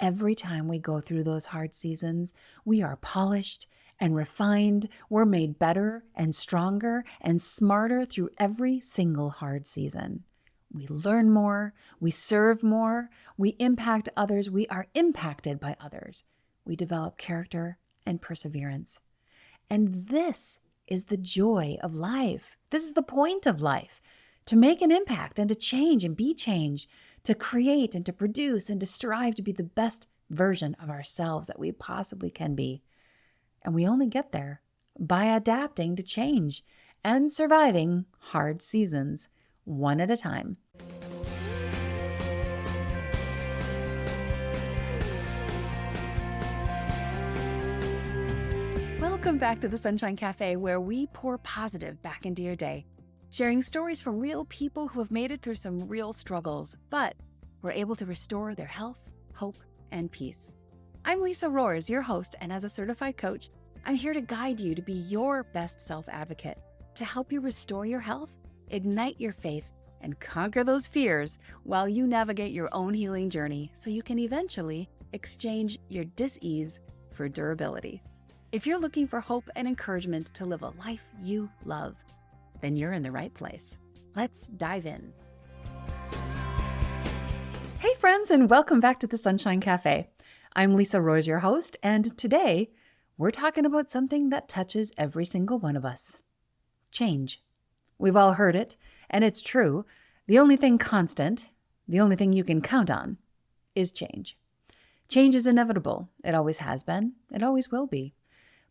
Every time we go through those hard seasons, we are polished and refined. We're made better and stronger and smarter through every single hard season. We learn more, we serve more, we impact others, we are impacted by others. We develop character and perseverance. And this is the joy of life. This is the point of life, to make an impact and to change and be changed, to create and to produce and to strive to be the best version of ourselves that we possibly can be. And we only get there by adapting to change and surviving hard seasons, one at a time. Welcome back to the Sunshine Cafe, where we pour positive back into your day, sharing stories from real people who have made it through some real struggles, but were able to restore their health, hope, and peace. I'm Lisa Roers, your host, and as a certified coach, I'm here to guide you to be your best self-advocate, to help you restore your health, ignite your faith, and conquer those fears while you navigate your own healing journey so you can eventually exchange your dis-ease for durability. If you're looking for hope and encouragement to live a life you love, then you're in the right place. Let's dive in. Hey friends, and welcome back to the Sunshine Cafe. I'm Lisa Roers, your host, and today we're talking about something that touches every single one of us. Change. We've all heard it, and it's true. The only thing constant, the only thing you can count on, is change. Change is inevitable. It always has been. It always will be.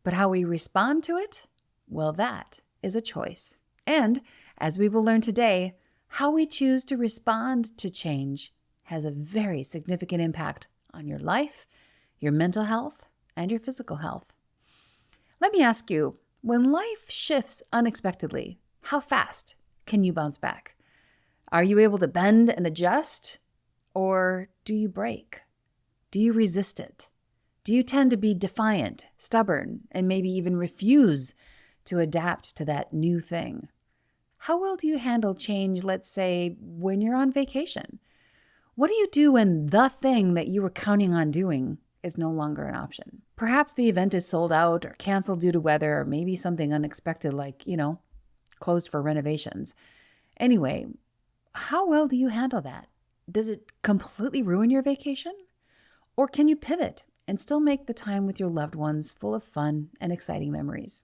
But how we respond to it? Well, that is a choice. And as we will learn today, how we choose to respond to change has a very significant impact on your life, your mental health, and your physical health. Let me ask you, when life shifts unexpectedly, how fast can you bounce back? Are you able to bend and adjust? Or do you break? Do you resist it? Do you tend to be defiant, stubborn, and maybe even refuse to adapt to that new thing? How well do you handle change, let's say, when you're on vacation? What do you do when the thing that you were counting on doing is no longer an option? Perhaps the event is sold out or canceled due to weather, or maybe something unexpected like, closed for renovations. Anyway, how well do you handle that? Does it completely ruin your vacation? Or can you pivot and still make the time with your loved ones full of fun and exciting memories?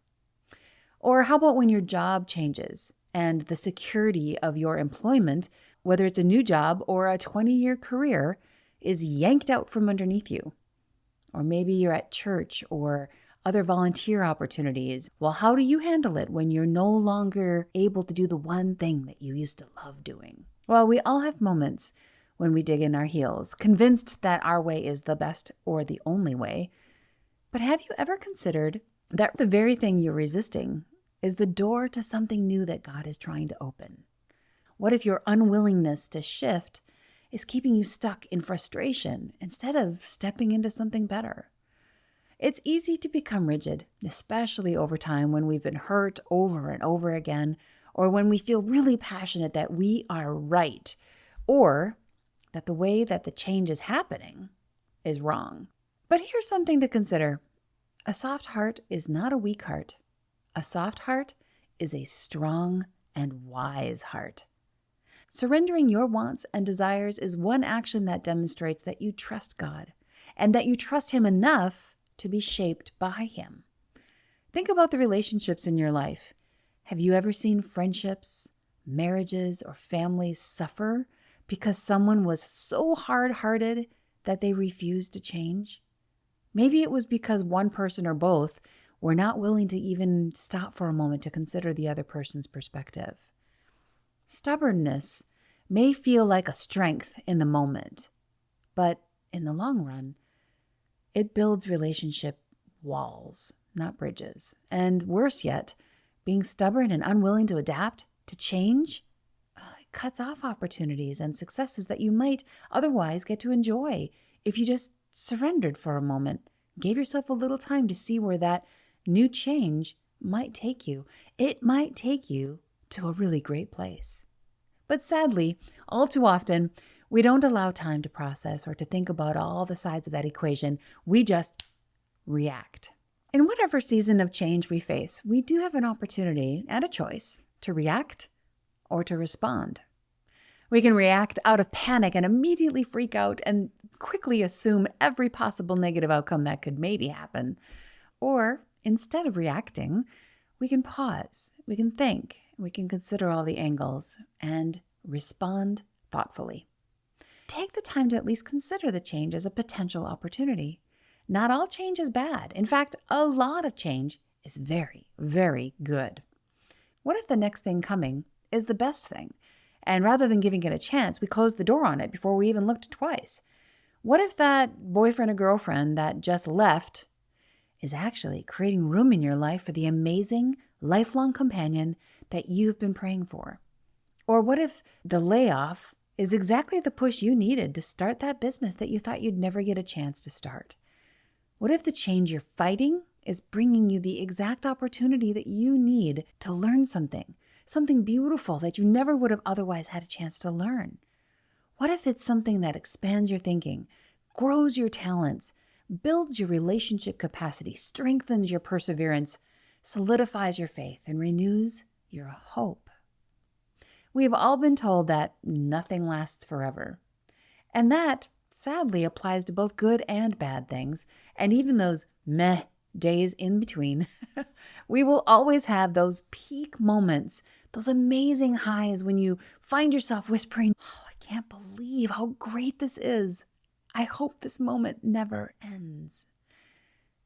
Or how about when your job changes and the security of your employment, whether it's a new job or a 20-year career, is yanked out from underneath you? Or maybe you're at church or other volunteer opportunities. Well, how do you handle it when you're no longer able to do the one thing that you used to love doing? Well, we all have moments when we dig in our heels, convinced that our way is the best or the only way. But have you ever considered that the very thing you're resisting is the door to something new that God is trying to open? What if your unwillingness to shift is keeping you stuck in frustration instead of stepping into something better? It's easy to become rigid, especially over time when we've been hurt over and over again, or when we feel really passionate that we are right, or that the way that the change is happening is wrong. But here's something to consider. A soft heart is not a weak heart. A soft heart is a strong and wise heart. Surrendering your wants and desires is one action that demonstrates that you trust God and that you trust Him enough to be shaped by Him. Think about the relationships in your life. Have you ever seen friendships, marriages, or families suffer because someone was so hard-hearted that they refused to change? Maybe it was because one person or both were not willing to even stop for a moment to consider the other person's perspective. Stubbornness may feel like a strength in the moment, but in the long run, it builds relationship walls, not bridges. And worse yet, being stubborn and unwilling to adapt, to change, it cuts off opportunities and successes that you might otherwise get to enjoy if you just surrendered for a moment, gave yourself a little time to see where that new change might take you. It might take you to a really great place. But sadly, all too often, We don't allow time to process or to think about all the sides of that equation. We just react. In whatever season of change we face, we do have an opportunity and a choice to react or to respond. We can react out of panic and immediately freak out and quickly assume every possible negative outcome that could maybe happen. Or instead of reacting, we can pause, we can think, we can consider all the angles and respond thoughtfully. Take the time to at least consider the change as a potential opportunity. Not all change is bad. In fact, a lot of change is very, very good. What if the next thing coming is the best thing? And rather than giving it a chance, we close the door on it before we even looked twice? What if that boyfriend or girlfriend that just left is actually creating room in your life for the amazing, lifelong companion that you've been praying for? Or what if the layoff is exactly the push you needed to start that business that you thought you'd never get a chance to start? What if the change you're fighting is bringing you the exact opportunity that you need to learn something beautiful that you never would have otherwise had a chance to learn? What if it's something that expands your thinking, grows your talents, builds your relationship capacity, strengthens your perseverance, solidifies your faith, and renews your hope? We've all been told that nothing lasts forever. And that, sadly, applies to both good and bad things, and even those meh days in between. We will always have those peak moments, those amazing highs when you find yourself whispering, "Oh, I can't believe how great this is. I hope this moment never ends."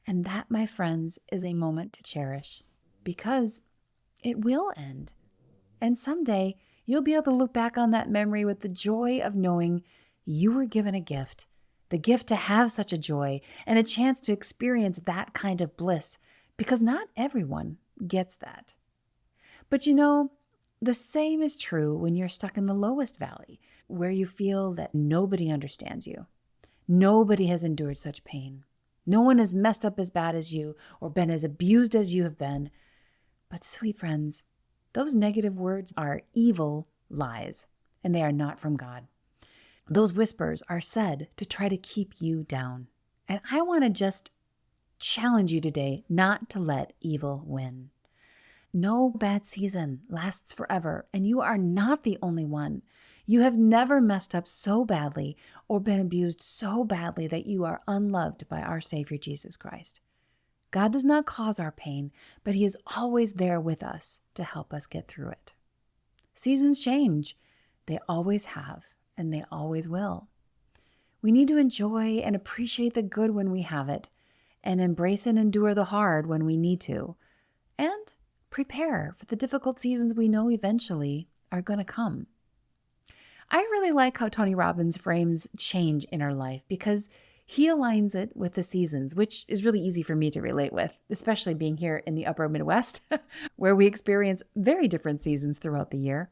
And that, my friends, is a moment to cherish, because it will end. And someday you'll be able to look back on that memory with the joy of knowing you were given a gift, the gift to have such a joy and a chance to experience that kind of bliss, because not everyone gets that. But the same is true when you're stuck in the lowest valley, where you feel that nobody understands you. Nobody has endured such pain. No one has messed up as bad as you or been as abused as you have been. But sweet friends, those negative words are evil lies, and they are not from God. Those whispers are said to try to keep you down. And I want to just challenge you today not to let evil win. No bad season lasts forever, and you are not the only one. You have never messed up so badly or been abused so badly that you are unloved by our Savior Jesus Christ. God does not cause our pain, but He is always there with us to help us get through it. Seasons change. They always have, and they always will. We need to enjoy and appreciate the good when we have it, and embrace and endure the hard when we need to, and prepare for the difficult seasons we know eventually are going to come. I really like how Tony Robbins frames change in our life, because he aligns it with the seasons, which is really easy for me to relate with, especially being here in the upper Midwest, where we experience very different seasons throughout the year.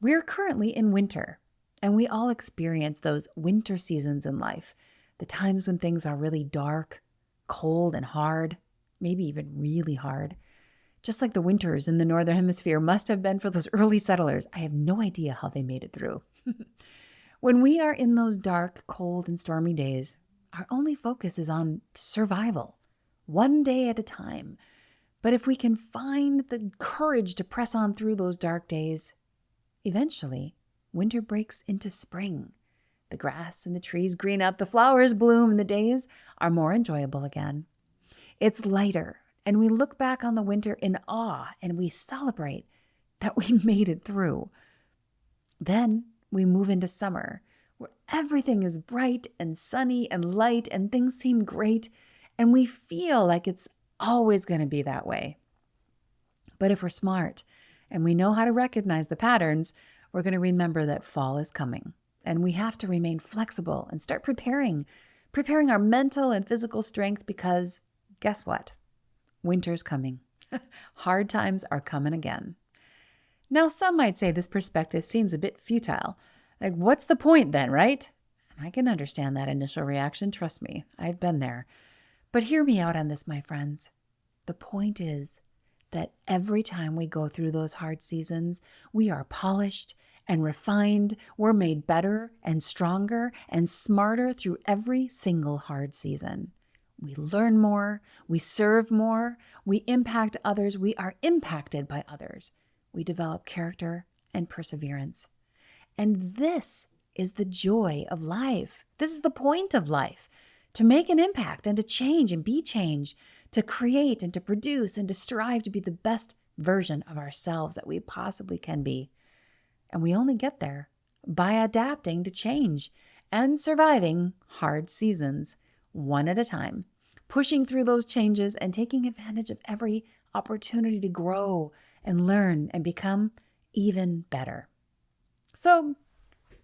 We're currently in winter, and we all experience those winter seasons in life, the times when things are really dark, cold, and hard, maybe even really hard. Just like the winters in the Northern Hemisphere must have been for those early settlers. I have no idea how they made it through. When we are in those dark, cold, and stormy days, our only focus is on survival, one day at a time. But if we can find the courage to press on through those dark days, eventually, winter breaks into spring. The grass and the trees green up, the flowers bloom, and the days are more enjoyable again. It's lighter, and we look back on the winter in awe, and we celebrate that we made it through. Then we move into summer, where everything is bright and sunny and light, and things seem great, and we feel like it's always going to be that way. But if we're smart and we know how to recognize the patterns, we're going to remember that fall is coming, and we have to remain flexible and start preparing our mental and physical strength, because guess what? Winter's coming. Hard times are coming again. Now, some might say this perspective seems a bit futile. Like, what's the point then, right? And I can understand that initial reaction. Trust me, I've been there. But hear me out on this, my friends. The point is that every time we go through those hard seasons, we are polished and refined. We're made better and stronger and smarter through every single hard season. We learn more, we serve more, we impact others, we are impacted by others. We develop character and perseverance. And this is the joy of life. This is the point of life, to make an impact and to change and be changed, to create and to produce and to strive to be the best version of ourselves that we possibly can be. And we only get there by adapting to change and surviving hard seasons, one at a time, pushing through those changes and taking advantage of every opportunity to grow and learn and become even better. So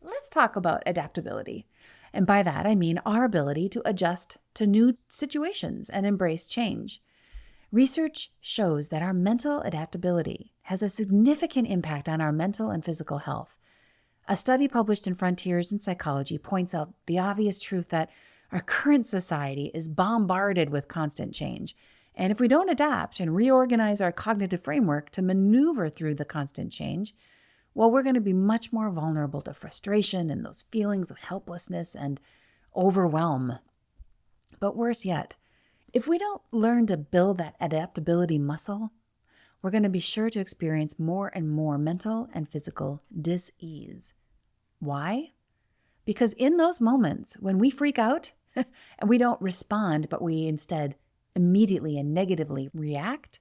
let's talk about adaptability. And by that, I mean our ability to adjust to new situations and embrace change. Research shows that our mental adaptability has a significant impact on our mental and physical health. A study published in Frontiers in Psychology points out the obvious truth that our current society is bombarded with constant change. And if we don't adapt and reorganize our cognitive framework to maneuver through the constant change, well, we're going to be much more vulnerable to frustration and those feelings of helplessness and overwhelm. But worse yet, if we don't learn to build that adaptability muscle, we're going to be sure to experience more and more mental and physical dis-ease. Why? Because in those moments when we freak out and we don't respond, but we instead immediately and negatively react,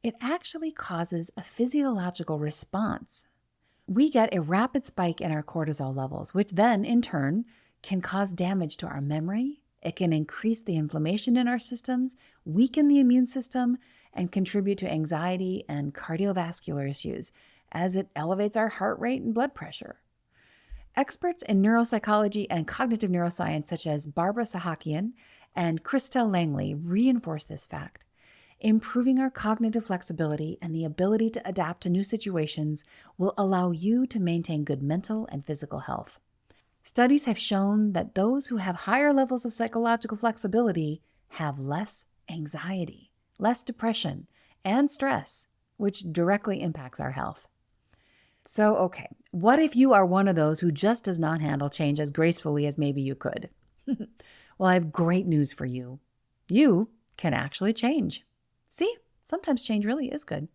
it actually causes a physiological response. We get a rapid spike in our cortisol levels, which then in turn can cause damage to our memory. It can increase the inflammation in our systems, weaken the immune system, and contribute to anxiety and cardiovascular issues as it elevates our heart rate and blood pressure. Experts in neuropsychology and cognitive neuroscience such as Barbara Sahakian and Christelle Langley reinforce this fact. Improving our cognitive flexibility and the ability to adapt to new situations will allow you to maintain good mental and physical health. Studies have shown that those who have higher levels of psychological flexibility have less anxiety, less depression, and stress, which directly impacts our health. So, okay, what if you are one of those who just does not handle change as gracefully as maybe you could? Well, I have great news for you. You can actually change. See, sometimes change really is good.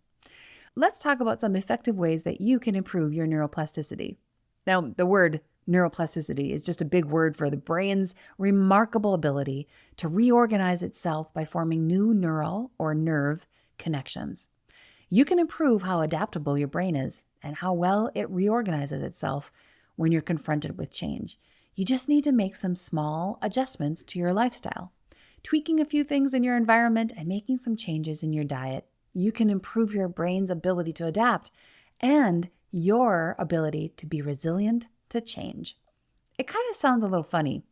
Let's talk about some effective ways that you can improve your neuroplasticity. Now, the word neuroplasticity is just a big word for the brain's remarkable ability to reorganize itself by forming new neural or nerve connections. You can improve how adaptable your brain is and how well it reorganizes itself when you're confronted with change. You just need to make some small adjustments to your lifestyle. Tweaking a few things in your environment and making some changes in your diet, you can improve your brain's ability to adapt and your ability to be resilient to change. It kind of sounds a little funny,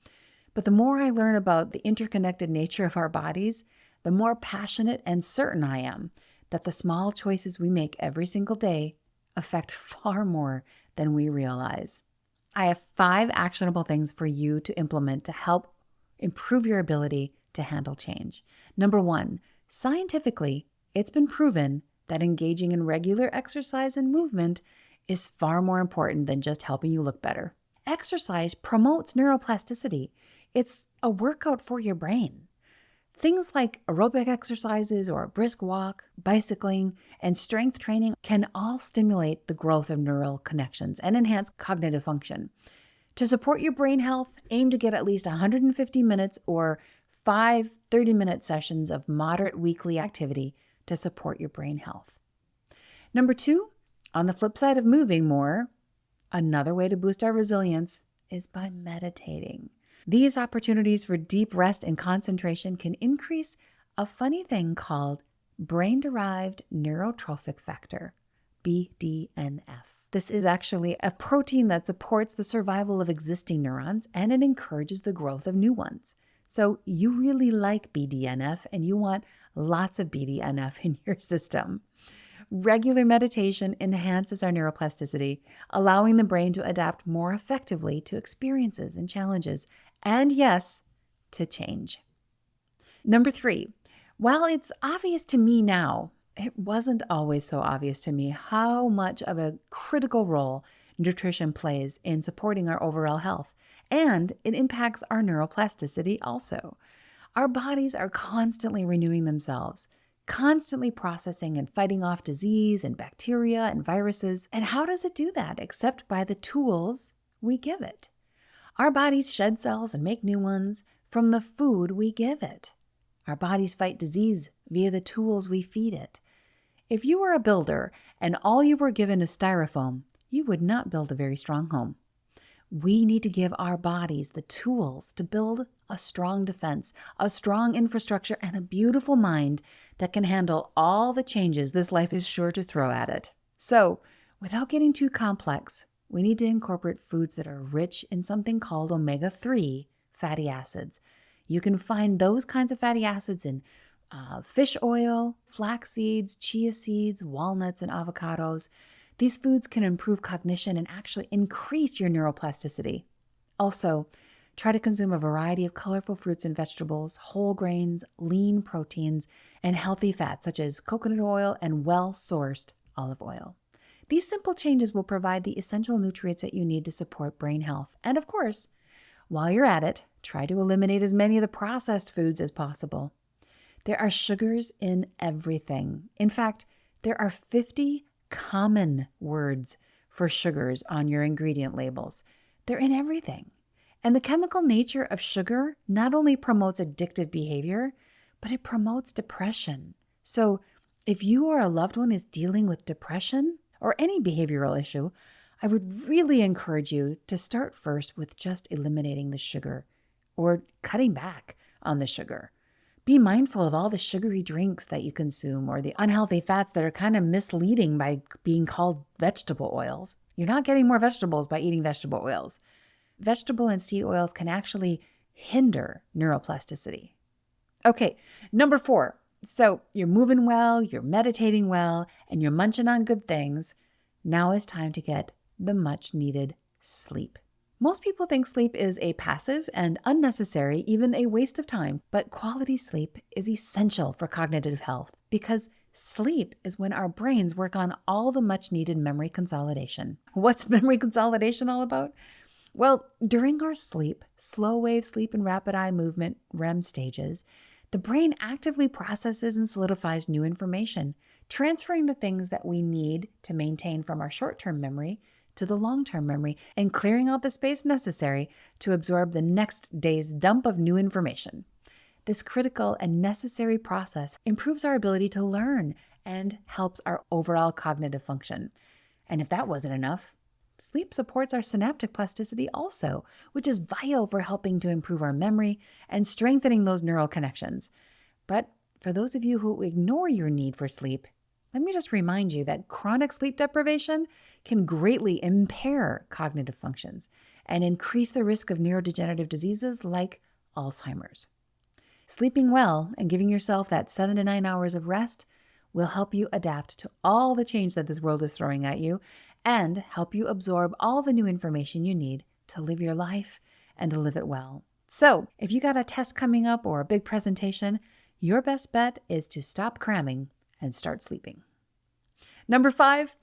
but the more I learn about the interconnected nature of our bodies, the more passionate and certain I am that the small choices we make every single day affect far more than we realize. I have 5 actionable things for you to implement to help improve your ability to handle change. Number 1, scientifically, it's been proven that engaging in regular exercise and movement is far more important than just helping you look better. Exercise promotes neuroplasticity. It's a workout for your brain. Things like aerobic exercises or a brisk walk, bicycling, and strength training can all stimulate the growth of neural connections and enhance cognitive function. To support your brain health, aim to get at least 150 minutes or 5 30-minute sessions of moderate weekly activity to support your brain health. Number 2, on the flip side of moving more, another way to boost our resilience is by meditating. These opportunities for deep rest and concentration can increase a funny thing called brain-derived neurotrophic factor, BDNF. This is actually a protein that supports the survival of existing neurons and it encourages the growth of new ones. So you really like BDNF and you want lots of BDNF in your system. Regular meditation enhances our neuroplasticity, allowing the brain to adapt more effectively to experiences and challenges, and yes, to change. Number 3, while it's obvious to me now, It wasn't always so obvious to me how much of a critical role nutrition plays in supporting our overall health, and it impacts our neuroplasticity also. Our bodies are constantly renewing themselves, constantly processing and fighting off disease and bacteria and viruses. And how does it do that except by the tools we give it? Our bodies shed cells and make new ones from the food we give it. Our bodies fight disease via the tools we feed it. If you were a builder and all you were given is styrofoam, you would not build a very strong home. We need to give our bodies the tools to build a strong defense, a strong infrastructure, and a beautiful mind that can handle all the changes this life is sure to throw at it. So, without getting too complex, we need to incorporate foods that are rich in something called omega-3 fatty acids. You can find those kinds of fatty acids in fish oil, flax seeds, chia seeds, walnuts, and avocados. These foods can improve cognition and actually increase your neuroplasticity. Also, try to consume a variety of colorful fruits and vegetables, whole grains, lean proteins, and healthy fats such as coconut oil and well-sourced olive oil. These simple changes will provide the essential nutrients that you need to support brain health. And of course, while you're at it, try to eliminate as many of the processed foods as possible. There are sugars in everything. In fact, there are 50 common words for sugars on your ingredient labels. They're in everything. And the chemical nature of sugar not only promotes addictive behavior, but it promotes depression. So if you or a loved one is dealing with depression or any behavioral issue, I would really encourage you to start first with just eliminating the sugar or cutting back on the sugar. Be mindful of all the sugary drinks that you consume or the unhealthy fats that are kind of misleading by being called vegetable oils. You're not getting more vegetables by eating vegetable oils. Vegetable and seed oils can actually hinder neuroplasticity. Okay, number 4. So you're moving well, you're meditating well, and you're munching on good things. Now is time to get the much needed sleep. Most people think sleep is a passive and unnecessary, even a waste of time, but quality sleep is essential for cognitive health because sleep is when our brains work on all the much needed memory consolidation. What's memory consolidation all about? Well, during our sleep, slow wave sleep and rapid eye movement, REM stages, the brain actively processes and solidifies new information, transferring the things that we need to maintain from our short-term memory to the long-term memory and clearing out the space necessary to absorb the next day's dump of new information. This critical and necessary process improves our ability to learn and helps our overall cognitive function. And if that wasn't enough, sleep supports our synaptic plasticity also, which is vital for helping to improve our memory and strengthening those neural connections. But for those of you who ignore your need for sleep, let me just remind you that chronic sleep deprivation can greatly impair cognitive functions and increase the risk of neurodegenerative diseases like Alzheimer's. Sleeping well and giving yourself that 7 to 9 hours of rest will help you adapt to all the change that this world is throwing at you and help you absorb all the new information you need to live your life and to live it well. So, if you got a test coming up or a big presentation, your best bet is to stop cramming and start sleeping. Number 5,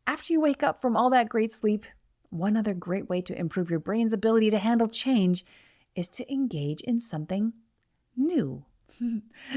after you wake up from all that great sleep, one other great way to improve your brain's ability to handle change is to engage in something new.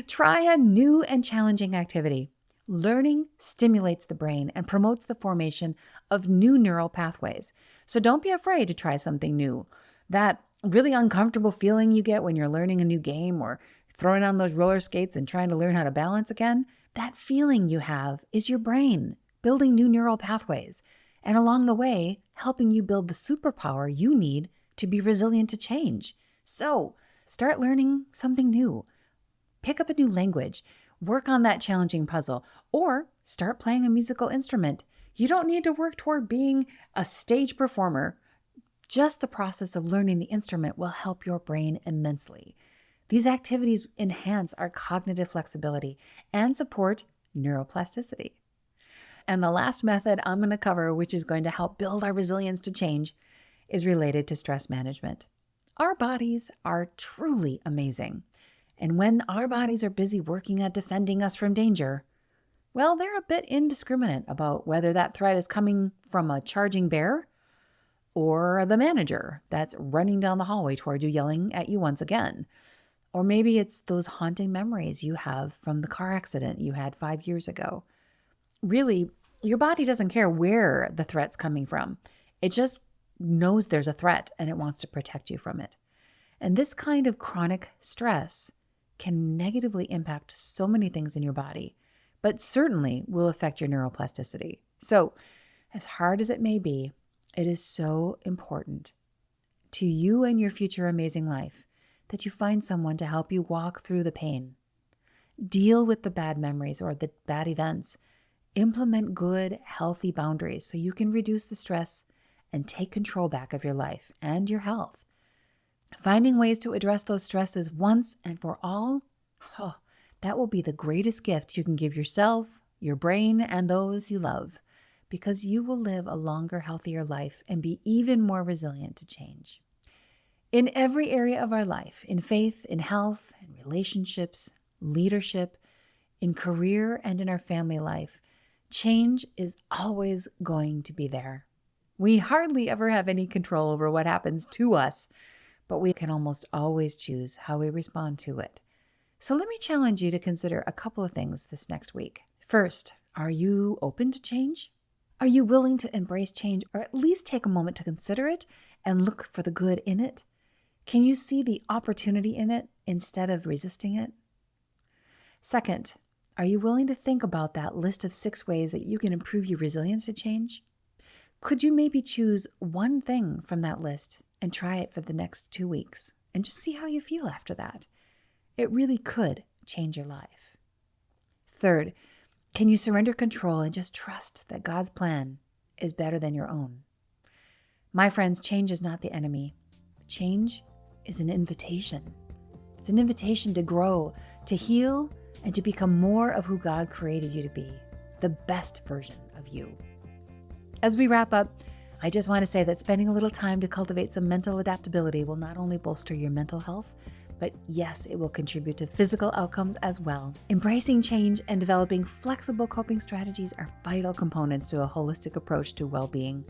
Try a new and challenging activity. Learning stimulates the brain and promotes the formation of new neural pathways. So don't be afraid to try something new. That really uncomfortable feeling you get when you're learning a new game or throwing on those roller skates and trying to learn how to balance again, that feeling you have is your brain building new neural pathways and along the way, helping you build the superpower you need to be resilient to change. So start learning something new. Pick up a new language, work on that challenging puzzle, or start playing a musical instrument. You don't need to work toward being a stage performer. Just the process of learning the instrument will help your brain immensely. These activities enhance our cognitive flexibility and support neuroplasticity. And the last method I'm going to cover, which is going to help build our resilience to change, is related to stress management. Our bodies are truly amazing. And when our bodies are busy working at defending us from danger, Well, they're a bit indiscriminate about whether that threat is coming from a charging bear or the manager that's running down the hallway toward you, yelling at you once again. Or maybe it's those haunting memories you have from the car accident you had 5 years ago. Really, your body doesn't care where the threat's coming from. It just knows there's a threat and it wants to protect you from it. And this kind of chronic stress can negatively impact so many things in your body, but certainly will affect your neuroplasticity. So, as hard as it may be, it is so important to you and your future amazing life that you find someone to help you walk through the pain, deal with the bad memories or the bad events, implement good, healthy boundaries so you can reduce the stress and take control back of your life and your health. Finding ways to address those stresses once and for all, that will be the greatest gift you can give yourself, your brain, and those you love, because you will live a longer, healthier life and be even more resilient to change. In every area of our life, in faith, in health, in relationships, leadership, in career, and in our family life, change is always going to be there. We hardly ever have any control over what happens to us, but we can almost always choose how we respond to it. So let me challenge you to consider a couple of things this next week. First, are you open to change? Are you willing to embrace change, or at least take a moment to consider it and look for the good in it? Can you see the opportunity in it instead of resisting it? Second, are you willing to think about that list of 6 ways that you can improve your resilience to change? Could you maybe choose one thing from that list and try it for the next 2 weeks and just see how you feel after that? It really could change your life. Third, can you surrender control and just trust that God's plan is better than your own? My friends, change is not the enemy. Change is an invitation. It's an invitation to grow, to heal, and to become more of who God created you to be, the best version of you. As we wrap up, I just want to say that spending a little time to cultivate some mental adaptability will not only bolster your mental health, but yes, it will contribute to physical outcomes as well. Embracing change and developing flexible coping strategies are vital components to a holistic approach to well-being.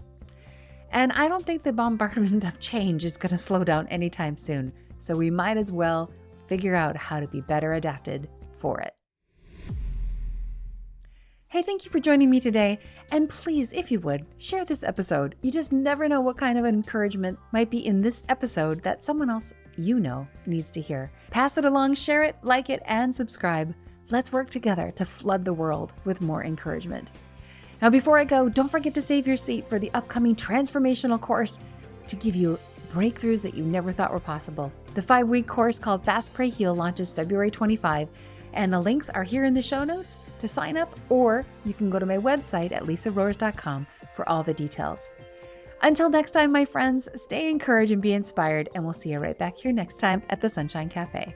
And I don't think the bombardment of change is going to slow down anytime soon, so we might as well figure out how to be better adapted for it. Hey, thank you for joining me today. And please, if you would, share this episode. You just never know what kind of encouragement might be in this episode that someone else you know needs to hear. Pass it along, share it, like it, and subscribe. Let's work together to flood the world with more encouragement. Now, before I go, don't forget to save your seat for the upcoming transformational course to give you breakthroughs that you never thought were possible. The 5-week course called Fast, Pray, Heal launches February 25, and the links are here in the show notes to sign up, or you can go to my website at lisaroers.com for all the details. Until next time, my friends, stay encouraged and be inspired, and we'll see you right back here next time at the Sunshine Cafe.